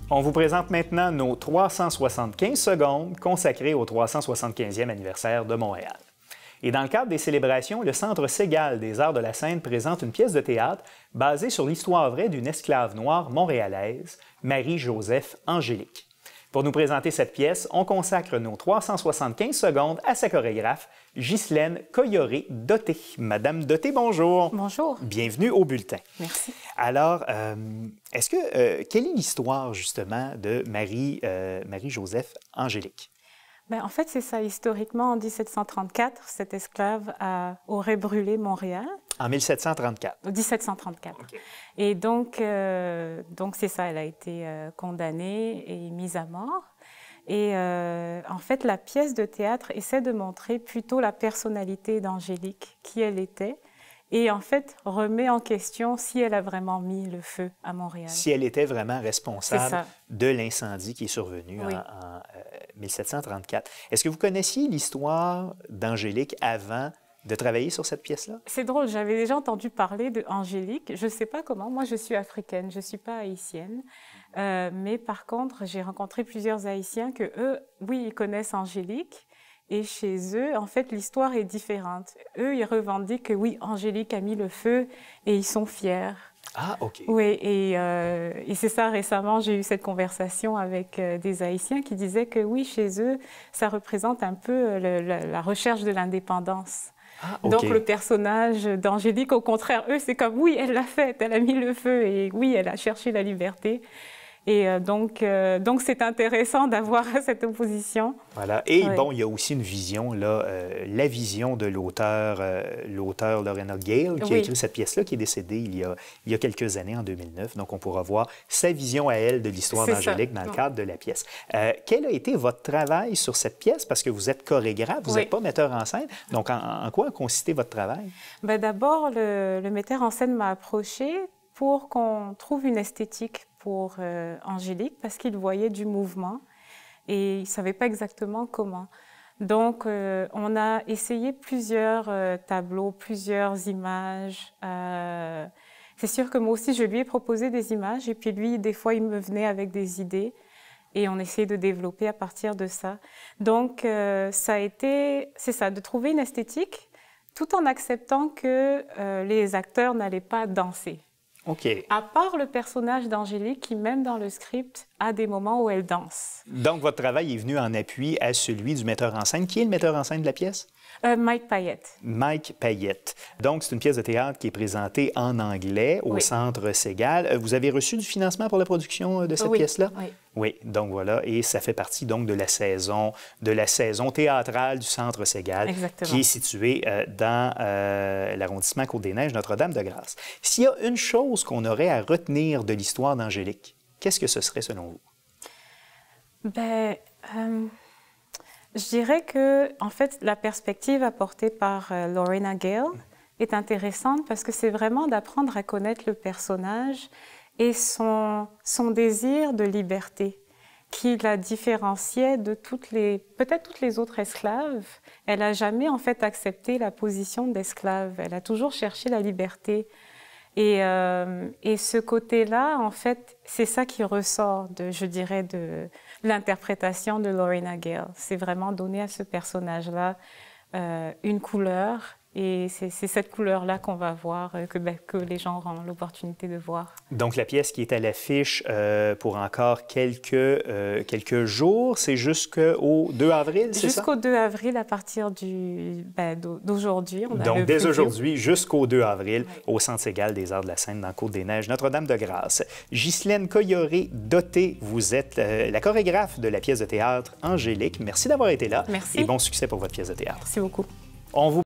On vous présente maintenant nos 375 secondes consacrées au 375e anniversaire de Montréal. Et dans le cadre des célébrations, le Centre Segal des arts de la scène présente une pièce de théâtre basée sur l'histoire vraie d'une esclave noire montréalaise, Marie-Joseph Angélique. Pour nous présenter cette pièce, on consacre nos 375 secondes à sa chorégraphe, Ghislaine Coyoré-Doté. Madame Doté, bonjour. Bonjour. Bienvenue au Bulletin. Merci. Alors, quelle est l'histoire, justement, de Marie-Joseph Angélique? Ben, en fait, c'est ça. Historiquement, en 1734, cette esclave aurait brûlé Montréal. En 1734? 1734. Okay. Et donc c'est ça, elle a été condamnée et mise à mort. Et en fait, la pièce de théâtre essaie de montrer plutôt la personnalité d'Angélique, qui elle était, et en fait remet en question si elle a vraiment mis le feu à Montréal. Si elle était vraiment responsable de l'incendie qui est survenu en 1734. Est-ce que vous connaissiez l'histoire d'Angélique avant de travailler sur cette pièce-là? C'est drôle, j'avais déjà entendu parler d'Angélique. Je ne sais pas comment. Moi, je suis africaine, je ne suis pas haïtienne. Mais par contre, j'ai rencontré plusieurs Haïtiens que eux, oui, ils connaissent Angélique. Et chez eux, en fait, l'histoire est différente. Eux, ils revendiquent que oui, Angélique a mis le feu et ils sont fiers. Ah, OK. Oui, et c'est ça, récemment, j'ai eu cette conversation avec des Haïtiens qui disaient que oui, chez eux, ça représente un peu la recherche de l'indépendance. Ah, okay. Donc, le personnage d'Angélique, au contraire, eux, c'est comme, oui, elle l'a fait, elle a mis le feu et oui, elle a cherché la liberté. Et donc c'est intéressant d'avoir cette opposition. Voilà. Et bon, il y a aussi une vision, là, la vision de l'auteur Lorena Gale, qui a écrit cette pièce-là, qui est décédée il y a quelques années, en 2009. Donc, on pourra voir sa vision à elle de l'histoire d'Angélique dans le cadre de la pièce. Quel a été votre travail sur cette pièce? Parce que vous êtes chorégraphe, vous n'êtes pas metteur en scène. Donc, en quoi a consisté votre travail? Bien, d'abord, le metteur en scène m'a approché pour qu'on trouve une esthétique pour Angélique, parce qu'il voyait du mouvement et il ne savait pas exactement comment. Donc, on a essayé plusieurs tableaux, plusieurs images. C'est sûr que moi aussi, je lui ai proposé des images et puis lui, des fois, il me venait avec des idées et on essayait de développer à partir de ça. Donc, ça a été, c'est ça, de trouver une esthétique tout en acceptant que les acteurs n'allaient pas danser. OK. À part le personnage d'Angélique qui, même dans le script, a des moments où elle danse. Donc, votre travail est venu en appui à celui du metteur en scène. Qui est le metteur en scène de la pièce? Mike Payette. Mike Payette. Donc, c'est une pièce de théâtre qui est présentée en anglais au Centre Segal. Vous avez reçu du financement pour la production de cette pièce-là? Oui. Oui, donc voilà, et ça fait partie donc de la saison théâtrale du Centre Segal, qui est situé dans l'arrondissement Côte-des-Neiges, Notre-Dame-de-Grâce. S'il y a une chose qu'on aurait à retenir de l'histoire d'Angélique, qu'est-ce que ce serait selon vous? Bien, je dirais que, en fait, la perspective apportée par Lorena Gale est intéressante parce que c'est vraiment d'apprendre à connaître le personnage et son désir de liberté qui la différenciait de peut-être toutes les autres esclaves. Elle n'a jamais, en fait, accepté la position d'esclave. Elle a toujours cherché la liberté. Et ce côté-là, en fait, c'est ça qui ressort, je dirais, de l'interprétation de Lorena Gale. C'est vraiment donner à ce personnage-là une couleur. Et c'est cette couleur-là qu'on va voir, que les gens auront l'opportunité de voir. Donc, la pièce qui est à l'affiche pour encore quelques jours, c'est jusqu'au 2 avril, c'est ça? Jusqu'au 2 avril, à partir d'aujourd'hui. Donc, dès aujourd'hui, jusqu'au 2 avril, au Centre Segal des arts de la scène dans Côte-des-Neiges, Notre-Dame-de-Grâce. Ghislaine Coyoré-Doté, vous êtes la chorégraphe de la pièce de théâtre Angélique. Merci d'avoir été là. Merci. Et bon succès pour votre pièce de théâtre. Merci beaucoup. On vous